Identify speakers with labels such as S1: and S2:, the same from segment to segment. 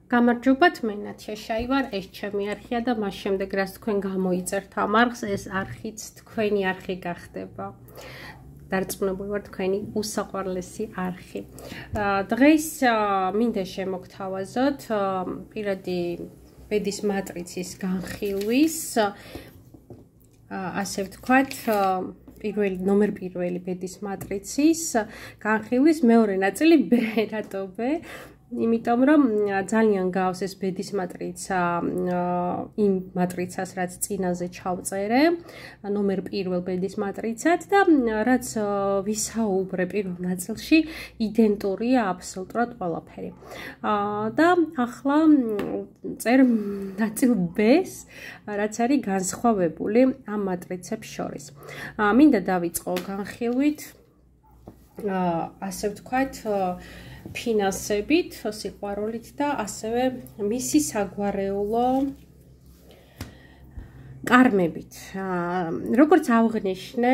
S1: გამარჯობათ, მე ნათიაშაი ვარ, ეს ჩემი არხია და მას შემდეგ რაც თქვენ გამოიწერთ ამ არხს, ეს არხიც თქვენი არხი გახდება. დარწმუნებული ვარ თქვენი უსაყვარლესი არხი. დღეს მინდა შემოგთავაზოთ პირადი ბედის მატრიცის განხილვის, ასე ვთქვათ, ნომერ პირველი ბედის მატრიცის განხილვის მეორე ნაწილი ბერატობე. იმიტომ რომ ძალიან გავს ეს ბედის მატრიცა იმ მატრიცას, რაც წინაზე ჩავწერე, ნომერ პირველ ბედის მატრიცად და რაც ვისაუბრე პირველ ნაწილში, იდენტურია აბსოლუტურად ყველაფერი. და ახლა წერ ნაწილ B-ს, რაც არის განსხვავებული ამ მატრიცებს შორის. მინდა დავიწყო განხილვით, ასე ვთქვათ, ფინანსებით, სიყვარულით და ასევე მისი საგვარეულო კარმებით. როგორც ავღნიშნე,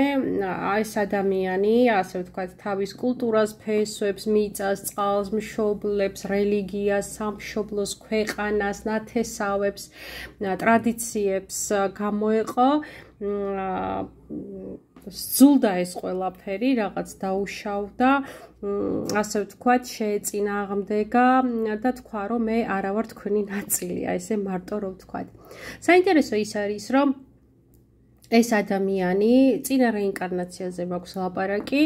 S1: ეს ადამიანი, ასე ვთქვათ, თავის კულტურას, ფესვებს, მიწას, წყალს, მშობლებს, რელიგიას, სამშობლოს, ქვეყანას, ნათესავებს, ტრადიციებს გამოეყო, სძულდა ეს ყველაფერი, რაღაც დაუშავდა, ასე ვთქვათ, შეეწინააღმდეგა და თქვა, რომ მე არა ვარ თქვენი ნაწილი, ესე მარტო რომ ვთქვათ. საინტერესო ის არის, რომ ეს ადამიანი წინა რეინკარნაციაზე მაქვს ლაპარაკი,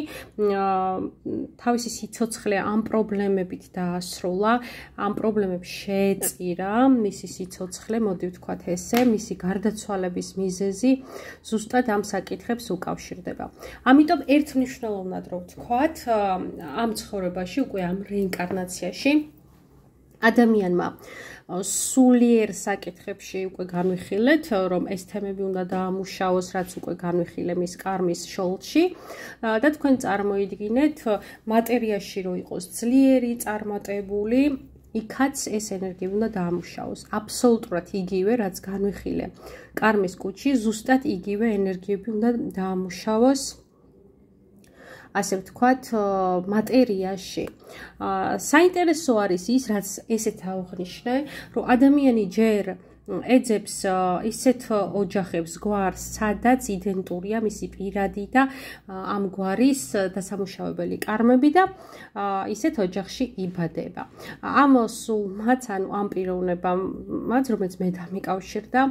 S1: თავისი სიცოცხლე ამ პრობლემებით დაასრულა, ამ პრობლემებს შეეწირა მისი სიცოცხლე, მოდი ვთქვათ ესე, მისი გარდაცვალების მიზეზი ზუსტად ამ საკითხებს უკავშირდება. ამიტომ ერთმნიშვნელოვნად რომ ვთქვათ, ამ ცხოვრებაში, უკვე ამ რეინკარნაციაში ადამიანმა სულიერ საკითხებში უკვე განვიხილეთ, რომ ეს თემები უნდა დაამუშავოს, რაც უკვე განვიხილე მის კარმის შოულში და თქვენ წარმოიდგინეთ, მატერიაში რო იყოს ძლიერი, წარმატებული, იქაც ეს ენერგია უნდა დაამუშავოს. აბსოლუტურად იგივე, რაც განვიხილე კარმის კუჩი, ზუსტად იგივე ენერგიები უნდა დაამუშავოს, ასე ვთქვათ, მატერიაში. საინტერესო არის ის, რაც ესეთ ავღნიშნე, რომ ადამიანი ჯერ ეძებს ისეთ ოჯახებს, გვარს, სადაც იდენტურია მისი პირადი და ამ გვარის დასამუშავებელი კარმები და ისეთ ოჯახში იბადება. ამ სულმაც, ანუ ამ პიროვნებამაც, რომელიც მე დამიკავშირდა,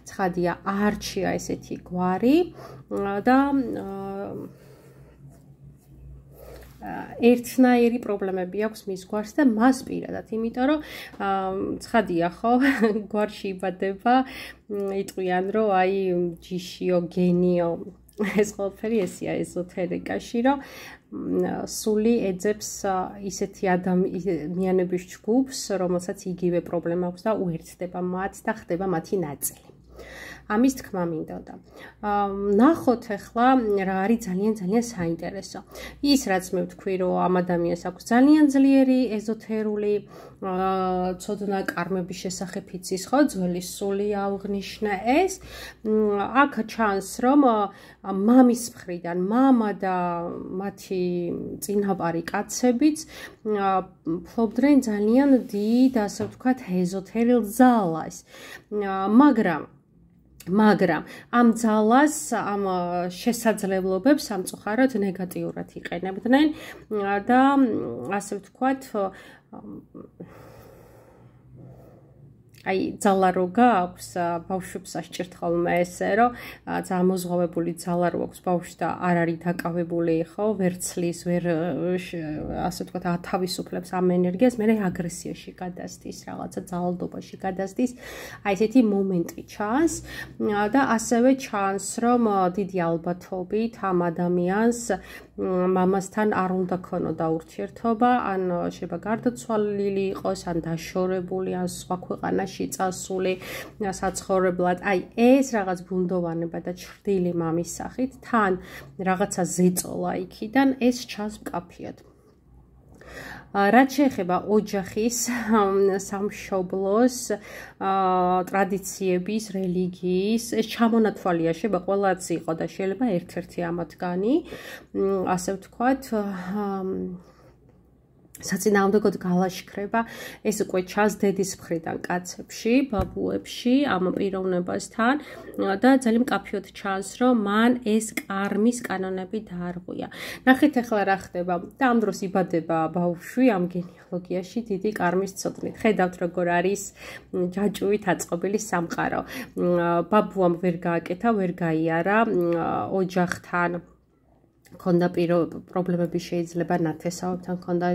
S1: ცხადია, არჩია ესეთი გვარი და ერთნაირი პრობლემები აქვს მის გვარს და მას პირადად, იმიტომ რომ ცხადია ხო, გვარში იბადება, იტყვიან რომ აი ჯიშიო, გენიო, ეს ყველაფერი ესია ეზოთერიკაში, რომ სული ეძებს ისეთი ადამიანების ჯგუფს, რომელსაც იგივე პრობლემა აქვს და უერთდება მათ და ხდება მათი ნაწილი. ამის თქმა მინდოდა. ნახოთ ახლა რა არის ძალიან საინტერესო. ის რაც მე ვთქვი, რომ ამ ადამიანს აქვს ძალიან ძლიერი ეზოთერული ცოდნა კარმების შესახებ იცის, ხო, ძველი სული ავღნიშნა ეს. აქ ჩანს, რომ მამის მხრიდან მამა და მათი წინაპარი კაცებიც ფლობდნენ ძალიან დიდ, ასე ვთქვათ, ეზოთერილ ძალას. მაგრამ ამ ძალას, ამ შესაძლებლობებს სამწუხაროდ ნეგატიურად იყენებდნენ და ასე ვთქვათ, აი ძალა რო გააქვს, ბავშვებს ასჭირთ ხოლმე ესე, რომ ძალიან მოზღვავებული ძალა რო აქვს ბავშვს და არ არის დაკავებული, ხო, ვერ ცლის, ვერ ასე ვთქვათ, ათავისუფლებს ამ ენერგიას, მე აგრესიაში გადასდის, რაღაცა ძალადობაში გადასდის. აი ესეთი მომენტი ჩანს და ასევე ჩანს, რომ დიდი ალბათობით ამ ადამიანს მამასთან არ უნდა ქონოდა ურთიერთობა, ან შეიძლება გარდაცვალილი იყოს, ან დაშორებული, ან სხვა ქვეყანაში წასული საცხოვრებლად. აი ეს რაღაც ბუნდოვანება და ჩრდილი მამის სახით, თან რაღაცა ზეწოლა იქიდან, ეს ჩანს მკაფიოდ. რაც შეეხება ოჯახის, სამშობლოს, ტრადიციების, რელიგიის, ეს ჩამონათვალია შეიძლება ყველაც იყო და შეიძლება ერთ-ერთი ამათგანი, ასე ვთქვათ, საწინააღმდეგოდ გალაშქრება ეს უკვე ჩანს დედის მხრიდან კაცებში, ბაბუებში ამ პიროვნებასთან და ძალიან მკაფიოდ ჩანს, რომ მან ეს კარმის კანონები დაარღვია. ნახეთ ახლა რა ხდება და ამ დროს იბადება ბავშვი ამ გენეალოგიაში დიდი კარმის ცოდნით. ხედავთ როგორ არის ჯაჭვით აწყობილი სამყარო. ბაბუამ ვერ გააკეთა, ვერ გაიარა ოჯახთან ქონდა პრობლემები შეიძლება ნათესავებთან ქონდა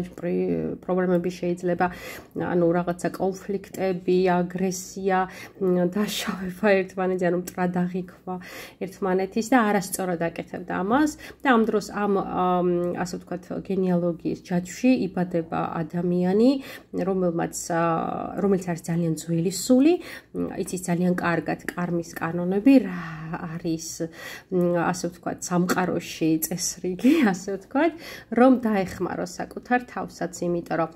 S1: პრობლემები შეიძლება ანუ რაღაცა კონფლიქტები, აგრესია, დაშავება ერთმანეთზე, ანუ მტრადაღიქვა ერთმანეთის და არასწორად აკეთებდა ამას და ამ დროს ამ ასე ვთქვათ გენეალოგიის ჯაჭვში იბადება ადამიანი, რომელიც არის ძალიან ძველი სული, იცის ძალიან კარგად კარმის კანონები, რა არის ასე ვთქვათ სამყაროში რიგი, ასე ვთქვათ, რომ დაეხმაროს საკუთარ თავსაც, იმიტომ რომ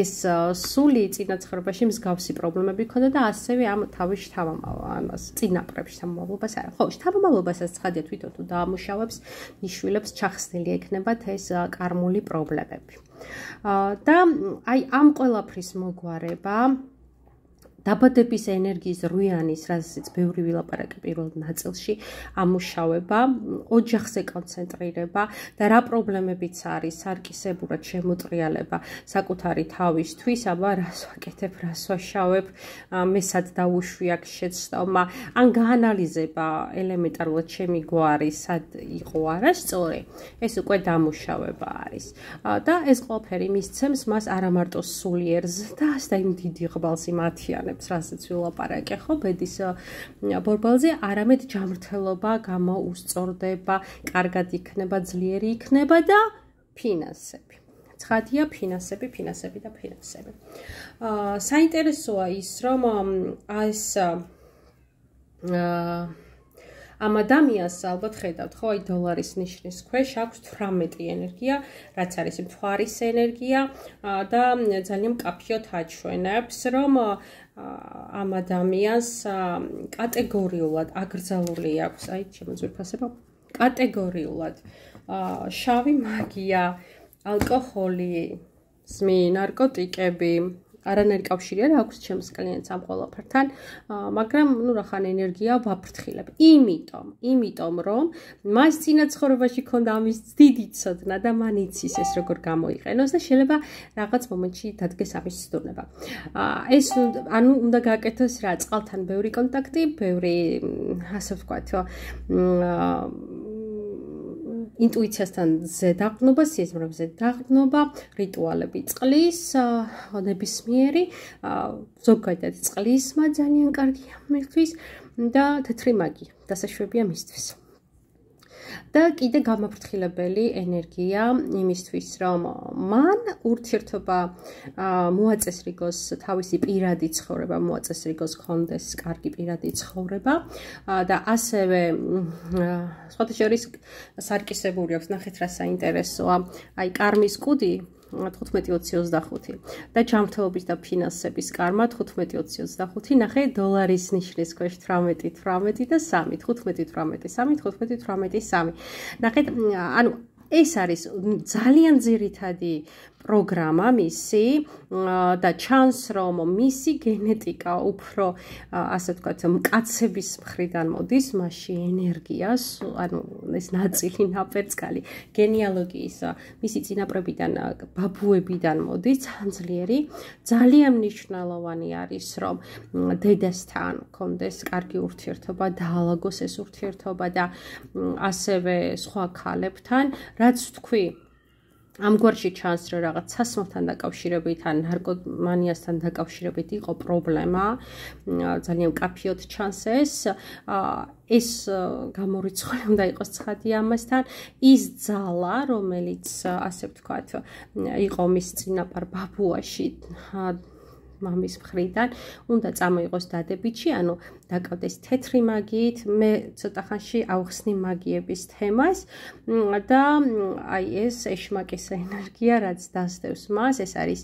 S1: ეს სული წინა ცხოვრებაში მსგავსი პრობლემები ჰქონდა და ასევე ამ თავის შთამომავლობას, წინაპრებს შთამომავლობას არა. ხო, შთამომავლობასაც ცხადია თვითონ თუ დაამუშავებს, ნიშვილებს ჩახსნილი ექნებათ ეს კარმული პრობლემები. და აი ამ ყველაფრის მოგვარება დაბადების ენერგიის რუიანის, რასაც ბევრი ვილაპარაკე პირველ ნაწილში, ამუშავება, ოჯახზე კონცენტრირება და რა პრობლემებიც არის, სარკისებურად შემოტრიალება საკუთარი თავისთვის, აბა რას ვაკეთებ, რას ვაშავებ, მესად დავუშვი აქ შეცდომა, ან გაანალიზება ელემენტარულად ჩემი გვარი, სად იყო არასწორი, ეს უკვე დამუშავება არის. და ეს ყველაფერი მისცემს მას არა მარტო სულიერ ზრდას და იმ დიდი ღბალს იმათიანებს, რასაც ვილაპარაკე ხო ბედის ბორბალზე, არამედ ჯანმრთელობა გამოუსწორდება, კარგად იქნება, ძლიერი იქნება და ფინანსები. ცხადია ფინანსები და ფინანსები. საინტერესოა ის, რომ ეს ამ ადამიანს ალბათ ხედავთ, ხო, აი დოლარის ნიშნის ქვეშ აქვს 18 ენერგია, რაც არის მთვარის ენერგია და ძალიან მკაფიოდ აჩვენებს, რომ ამ ადამიანს კატეგორიულად აკრძალული აქვს, აი შემოძვირფასება, კატეგორიულად შავი მაგია, ალკოჰოლი, ზმი, ნარკოტიკები, არანაირი კავშირი არ აქვს ჩემს კლიენტს ამ ყველაფერთან, მაგრამ ნუ რახან ენერგია ვაფრთხილებ. იმიტომ რომ მას წინა ცხოვრებაში ქონდა ამის დიდი ცოდნა და მან იცის ეს როგორ გამოიყენოს და შეიძლება რაღაც მომენტში დადგეს ამის ცდონება. ეს ანუ უნდა გააკეთოს რა, წყალთან ბევრი კონტაქტი, ბევრი ასე ვთქვათ, ინტუიციასთან ზედაყრდნობა, სიზმრებზე დაყრდნობა, რიტუალები წყლის, ნებისმიერი, ზოგადად წყლისმა ძალიან კარგია მისთვის და თეთრი მაგია, დასაშვებია მისთვის. და კიდე გამაფრთხილებელი ენერგია იმისთვის, რომ მან ურთიერთობა მოაწესრიგოს თავისი პირადი ცხოვრება, მოაწესრიგოს კონდეს კარგი პირადი ცხოვრება და ასევე სხვათა შორის სარკისებური აქვს, ნახეთ რა საინტერესოა, აი კარმის კუდი 15-20-25 და ჯანმრთელობის და ფინანსების კარმა 15-25 ნახე დოლარის ნიშნის ქვეშ 18 და 3 15-18-3 ნახეთ ანუ ეს არის ძალიან ძირითადი პროგრამა მისი და ჩანს რომ მისი გენეტიკა უფრო ასე ვთქვათ მკაცების მხრიდან მოდის, მასში ენერგიას, ანუ ეს ნაწილი ნაპერწკალი გენეალოგიის მისი წინაპრებიდან, ბაბუებიდან მოდის, ძლიერი, ძალიან მნიშვნელოვანი არის რომ დედასთან კონდეს კარგი ურთიერთობა, დაალაგოს ეს ურთიერთობა და ასევე სხვა ქალებთან, რაც თქვი ამ გვარში ჩანს რომ რაღაც სასმელთან დაკავშირებით ან ნარკომანიასთან დაკავშირებით იყო პრობლემა, ძალიან მკაფიოდ ჩანს ეს გამორიცხული უნდა იყოს ცხადია ამასთან, ის ძალა, რომელიც ასე ვთქვათ, იყო მის წინაპარ ბაბუაში მამის მხრიდან, უნდა წამოიღოს დადებითში, ანუ დაკავდეს თეთრი მაგიით, მე ცოტა ხანში ავხსნი მაგიების თემას და აი ეს ეშმაკის ენერგია, რაც დასდევს მას, ეს არის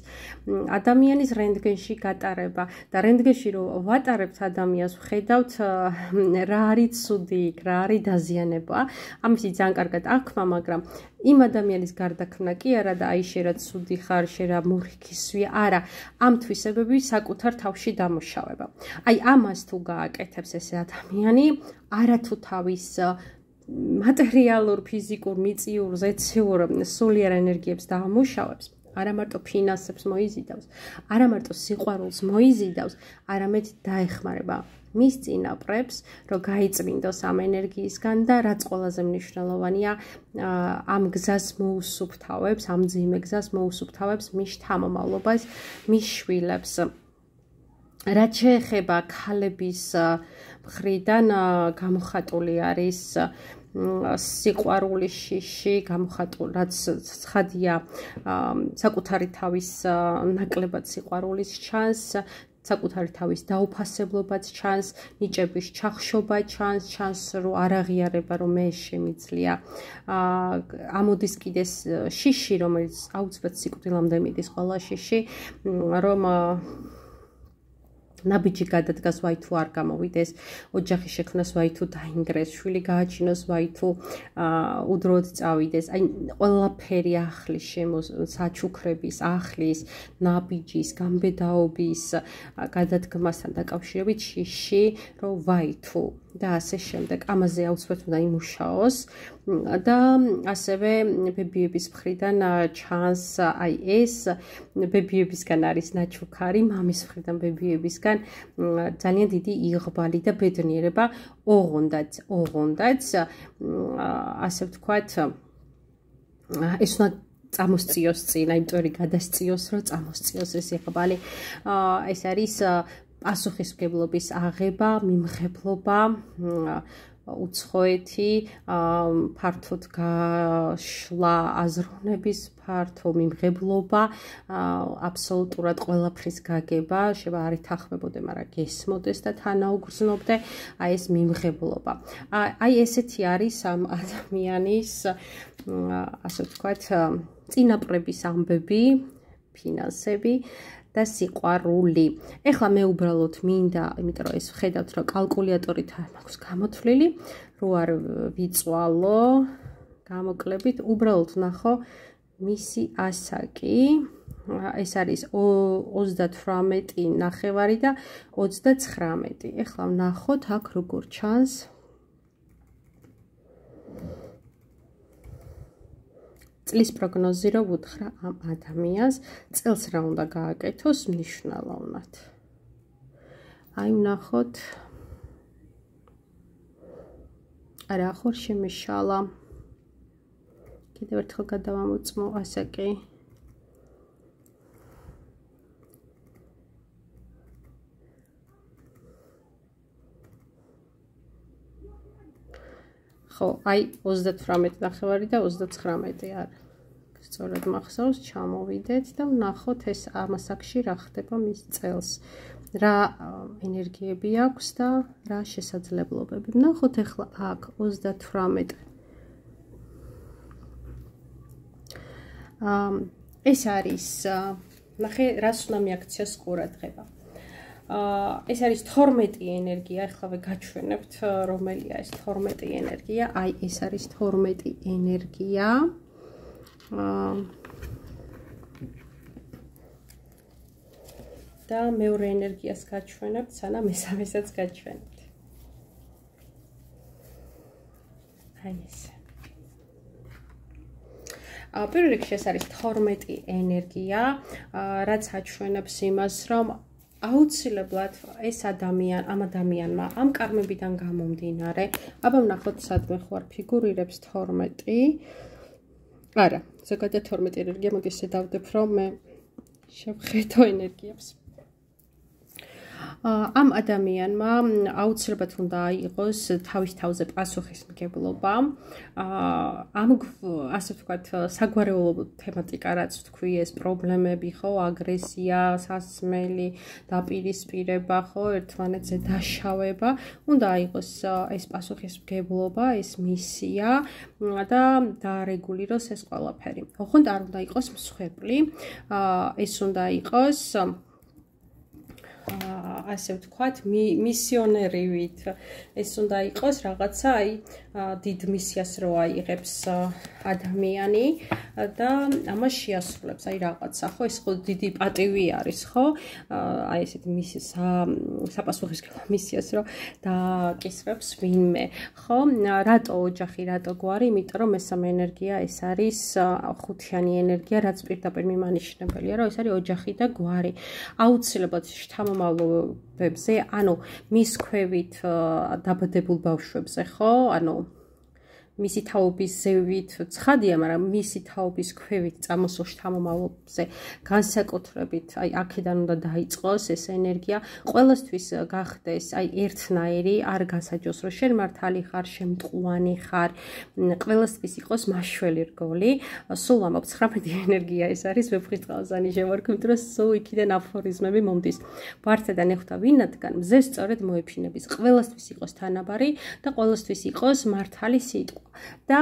S1: ადამიანის რენტგენში გატარება და რენტგენში რომ ვატარებთ ადამიანს, ვხედავთ რა არის ცუდი, რა არის დაზიანება. ამისი ძალიან კარგად აღქმა, მაგრამ იმ ადამიანის გარდაქმნა კი არა და აი შენ რა ცუდი ხარ, შენ რა მურიქისვი, არა, ამ თვისებები საკუთარ თავში დამუშავება. აი ამას თუ გააკეთებს ეს ადამიანი, არათუ თავის მატერიალურ, ფიზიკურ, მიწიურ, ზეციურ, სულიერ ენერგიებს დაამუშავებს, არა მარტო ფინანსებს მოიზიდავს, არა მარტო სიყვარულს მოიზიდავს, არამედ დაეხმარება მის წინაპრებს, რომ გაიწმინდოს ამ ენერგიისგან და რაც ყველაზე მნიშვნელოვანია, ამ გზას მოусუფთავებს, ამ ძიმე გზას მოусუფთავებს მის შთამომავლობას, მის შვილებს. რაც შეეხება ქალების მხრიდან გამოხატული არის სიყვარულის შიში, გამოხატული, რაც ცხადია, საკუთარი თავის ნაკლებად სიყვარულის ჩანს, საკუთარი თავის დაუფასებლობაც ჩანს, ნიჭების ჩახშობა ჩანს, რომ არ აღიარება, რომ მე შემიძლია. ამოდის კიდე შიში, რომელიც აუცილებლად სიკვდილამდე მიდის ყველა შიში, რომ ნაბიჯი გადადგას, ვაი თუ არ გამოვიდეს, ოჯახი შექმნას, ვაი თუ დაინგრეს, შვილი გააჩინოს, ვაი თუ უდროდ წავიდეს. აი ყველაფერი ახლის საჩუქრების, ახლის, ნაბიჯის, გამბედაობის გადადგმასთან დაკავშირებით შიში, რომ ვაი თუ და ასე შემდეგ. ამაზე აუცილებლად უნდა იმუშაოს და ასევე ბებიების მხრიდან ჩანს აი ეს ბებიებისგან არის ნაჩუქარი, მამის მხრიდან ბებიებისგან ძალიან დიდი იღბალი და ბედნიერება ოღონდაც ასე ვთქვათ ეს უნდა წამოსწიოს წინ, იმიტომ რომ გადასწიოს, რომ წამოსწიოს ეს იღბალი. ეს არის პასუხისმგებლობის აღება, მიმღებლობა, უცხოეთი, ფართოდ გაშლა აზროვნების ფართო მიმღებლობა, აბსოლუტურად ყველაფრის გაგება, შეიძლება არ ითანხმებოდე, მაგრამ გესმოდეს და თანაუგრძნობდე, აი ეს მიმღებლობა. აი ესეთი არის ამ ადამიანის, ასე ვთქვათ, წინაპრების ამბები, ფინანსები და სიყვარული. ეხლა მე უბრალოდ მინდა, იმიტომ რომ ეს ვხედავთ, რომ კალკულატორით მაქვს გამოთვლილი, რო არ ვიწვალო გამოკლებით, უბრალოდ ვნახო მისი ასაკი. ეს არის 38 ნახევარი და 39. ეხლა ვნახოთ აქ როგორ ჩანს. წლის პროგნოზი რო ვუთხრა ამ ადამიანს, წელს რა უნდა გააკეთოს მნიშვნელოვნად. აი ვნახოთ. არა, ხორ შემეშალა. კიდევ ერთხელ გადავამოწმო ასაკი. ხო, აი 38 ნახევარი და 39 არ. სწორად მახსოვს, ჩამოვიდეთ და ვნახოთ ეს ამ ასაკში რა ხდება მის წელს. რა ენერგიები აქვს და რა შესაძლებლობები. ვნახოთ ახლა აქ 38. ეს არის, ნახე, რას უნდა მიაქციოს ყურადღება. ეს არის 12 ენერგია, ახლავე გაჩვენებთ, რომელია ეს 12 ენერგია. აი, ეს არის 12 ენერგია. და მეორე ენერგიას გაჩვენებთ, სანამ მესამესაც გაჩვენებთ. აი ეს. პირველ რიგში ეს არის 12 ენერგია, რაც აჩვენებს იმას, რომ აუცილებლად ეს ამ ადამიანმა ამ კარმებიდან გამომდინარე, აბა ვნახოთ სადმე ხوار ფიგურირებს 12. არა, ზოგადად 12 ენერგია, მოგესე დავდებ, რომ მე შევხედო ენერგიებს. ამ ადამიანმა აუცილებლად უნდა იყოს თავის თავზე პასუხისმგებლობა. ამ ასე ვთქვათ, საგვარეულო თემატიკა, რაც თქვი, ეს პრობლემები, ხო, აგრესია, სასმელი, დაპირისპირება, ხო, ერთმანეთზე დაშავება, უნდა იყოს ეს პასუხისმგებლობა, ეს მისია და დაარეგულიროს ეს ყველაფერი. ოღონდ არ უნდა იყოს მსხვერპლი, ეს უნდა იყოს ასე ვთქვათ, მისიონერივით. ეს უნდა იყოს რაღაცა, აი, დიდ მისიას რო აიღებს ადამიანი და ამას შეასრულებს, აი რაღაცა, ხო, ეს ხო დიდი პატივი არის, ხო? აი ესეთი მისიის საპასუხისმგებლო მისიას რო დააკისრებს ვინმე, ხო? რატო ოჯახი, რატო გვარი? იმიტომ რომ მესამე ენერგია ეს არის ხუთიანი ენერგია, რაც პირდაპირ მიმანიშნებელია, რომ ეს არის ოჯახი და გვარი. აუცილებლად შთამომავლობებზე, ანუ მის ქვევით დაბადებულ ბავშვებზე, ხო? ანუ მისი თაობის ზევით ცხადია, მაგრამ მისი თაობის ქვევით წამოსულ შთამომავლობებზე განსაკუთრებით, აი აქედან უნდა დაიწყოს ეს ენერგია, ყველასთვის გახდეს, აი ერთნაირი, არ გასაჯოს, რომ შენ მართალი ხარ, შემტყუანი ხარ, ყველასთვის იყოს მაშველი რგოლი. სულ ამბობ 19 ენერგია ეს არის ვეფხისტყაოსანი შემორქმით, რომ სულ იქიდანაფორიზმები მომდის. ვარდიდან ეხუთა ვინადგან, მზე სწორედ მოეფინების, ყველასთვის იყოს თანაბარი და ყველასთვის იყოს მართალი სიტყვა. და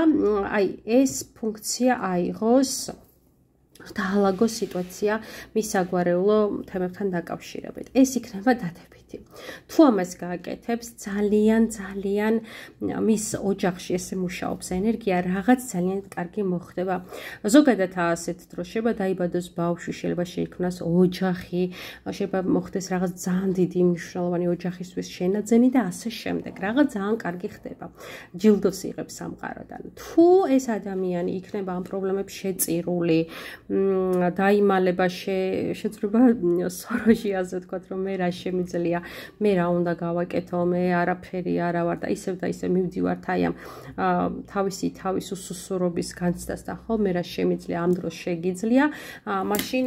S1: აი ეს ფუნქცია აიღოს დაალაგოს სიტუაცია მის საგვარეულო თემებთან დაკავშირებით. ეს იქნება დადებითი. თუ ამას გააკეთებს, ძალიან მის ოჯახში ესე მუშაობს ენერგია, რაღაც ძალიან კარგი მოხდება. ზოგადად ასეთ დროს შეიძლება დაიბადოს ბავშვი, შეიძლება შეიქმნას ოჯახი, შეიძლება მოხდეს რაღაც ძალიან დიდი მნიშვნელოვანი ოჯახისთვის შენაძენი და ასე შემდეგ. რაღაც ძალიან კარგი ხდება. ჯილდოს იღებს სამყაროდან. თუ ეს ადამიანი იქნება ამ პრობლემებს შეწირული, დაიმალება შეძრება სოროში, ასე ვთქვათ, რომ მე რა შემიძლია, მე რა უნდა გავაკეთო, მე არაფერი არა ვარ და ისევ მივდივართ აი ამ თავის უსუსურობის განცდასთან, ხო, მე რა შემიძლია, ამ დროს შეგიძლია, მაშინ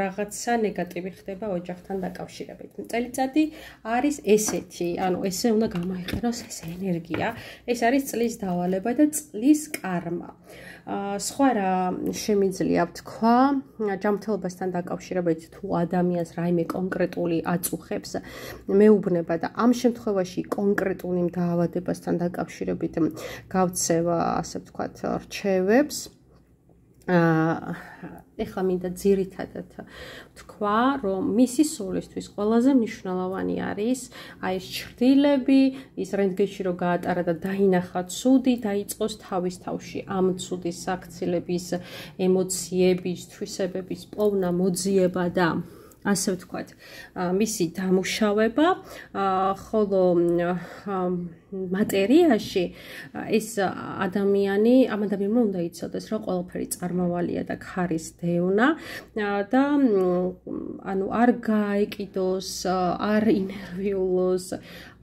S1: რაღაცა ნეგატივი ხდება ოჯახთან დაკავშირებით. წელიწადი არის ესეთი, ანუ ესე უნდა გამოიყენოს ეს ენერგია, ეს არის წლის დავალება და წლის კარმა. სხვა რა შემიძლია ვთქვა, ჯანმრთელობასთან დაკავშირებით თუ ადამიანს რაიმე კონკრეტული აწუხებს მეუბნება და ამ შემთხვევაში კონკრეტული დაავადებასთან დაკავშირებით გავცევა, ასე ვთქვათ, რჩევებს. ეხლა მინდა ძირითადად ვთქვა, რომ მისი სულისთვის ყველაზე მნიშვნელოვანი არის აი ეს ჩრდილები, ის რენტგენში რო გაატარა და დაინახა ცუდი, დაიწყოს თავის თავში ამ ცუდის საქცილების, ემოციების, თვისებების პოვნა, მოძიება და ასე ვთქვათ, მისი დამუშავება, ხოლო მატერიაში ეს ადამიანი, ამ ადამიანმა უნდა იცოდეს, რომ ყველაფერი წარმავალია და ქარის დევნა და ანუ არ გაეკიდოს, არ ინერვიულოს,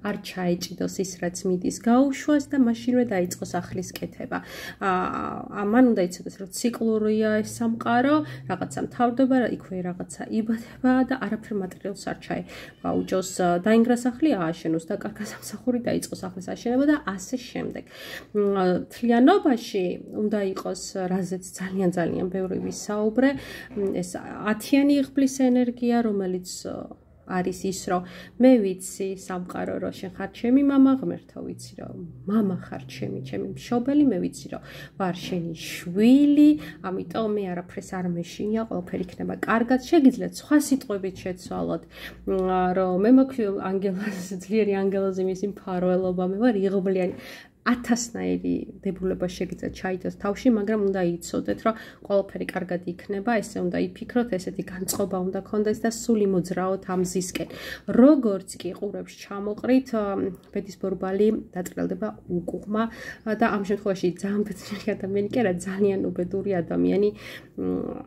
S1: არ ჩაეჭიდოს ის, რაც მიდის გაუშვას და მაშინვე დაიწყოს ახლის კეთება. ამან უნდა იცოდეს, რომ ციკლურია ეს სამყარო, რაღაცა მთავრდება, იქვე რაღაცა იბადება და არაფერ მატერიალს არ ჩაეუჭოს. დაინგრა სახლი, ააშენოს, დაკარგა სამსახური, დაიწყოს ახლის აშენება და ასე შემდეგ. თლიანობაში უნდა იყოს, რაზეც ძალიან ბევრი ვისაუბრე, ეს 10-იანი იღბლის ენერგია, რომელიც არის ის, რომ მე ვიცი სამყარო, რომ შენ ხარ ჩემი მამა, ღმერთო ვიცი, რომ მამა ხარ ჩემი მშობელი, მე ვიცი, რომ ვარ შენი შვილი, ამიტომ მე არაფერს არ მეშინია, ყველაფერი იქნება კარგად. შეგიძლიათ სხვა სიტყვებით შეცვალოთ, რომ მე მოქვი ძლიერი ანგელოზი მისი მფარველობა, მე ვარ იღბლიანი. 1000-ნაირი დებულება შეგიძლიათ ჩაიდოს თავში, მაგრამ უნდა იცოდეთ, რომ ყველაფერი კარგად იქნება, ესე უნდა იფიქროთ, ესეთი განწყობა უნდა გქონდეს და სული მოძრაოთ ამ მზისკენ. როგორც კი ყურებს ჩამოყრით, ბედის ბორბალი დატრიალდება უკუღმა და ამ შემთხვევაში ძალიან ბედნიერი ადამიანი კი არა, ძალიან უბედური ადამიანი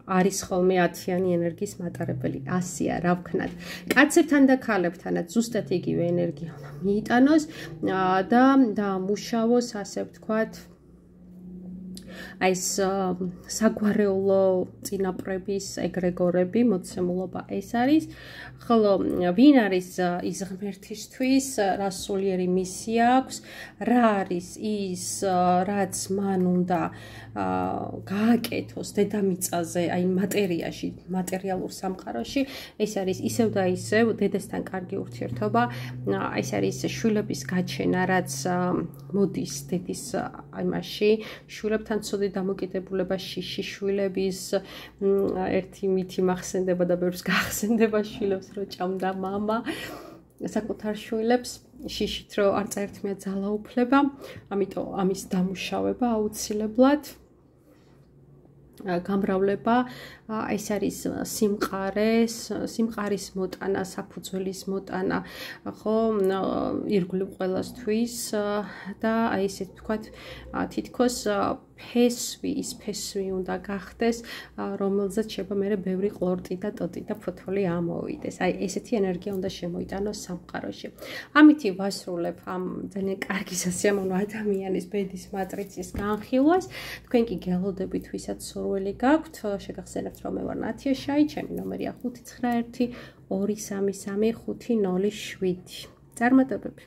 S1: არის ხოლმე 10-იანი ენერგიის მატარებელი. ასია, რა ვქნათ. კაცებთან და ქალებთანაც ზუსტად იგივე ენერგია უნდა მიიტანოს და მუშაოს, ასე ვთქვათ, აი ეს საგვარეულო წინაპრების ეგრეგორები, მოცემულობა ეს არის. ხოლო ვინ არის ის ღმერთისთვის, რა სულიერი მისია აქვს, რა არის ის, რაც მან უნდა გააკეთოს დედამიწაზე, აი მატერიაში, მატერიალურ სამყაროში, ეს არის ისევ და ისევ დედასთან კარგი ურთიერთობა, ეს არის შვილების გაჩენა, რაც მოდის დედის იმაში, შვილებთან ცუდი დამოკიდებულება, შიშიშვილების ერთი მითი მახსენდება და ბევრს გახსენდება შვილებს რო ჭამდა მამა საკუთარ შვილებს შიშით რო არ წაერთმია ძალაუფლება, ამიტომ ამის დამუშავება აუცილებლად გამრავლება, ეს არის სიმყარის მოტანა, საფუძველის მოტანა, ხო, ირგვლივ ყველასთვის და აი ესეთ ვთქვათ, თითქოს ფესვი, ის ფესვი უნდა გახდეს, რომელზეც შეიძლება მე ბევრი ყლორტი და ტოტი და ფოთოლი ამოვიდეს. აი ესეთი ენერგია უნდა შემოიტანოს სამყაროში. ამითი ვასრულებ ამ ძალიან კარგი სასიამოვნო ადამიანის ბედის მატრიცის განხილვას. თქვენ კი გელოდებით, ვისაც სურვილი გაქვთ, შეგახსენებთ, რომ მე ვარ ნათია შაი, ჩემი ნომერია 591 233 507. წარმატებები.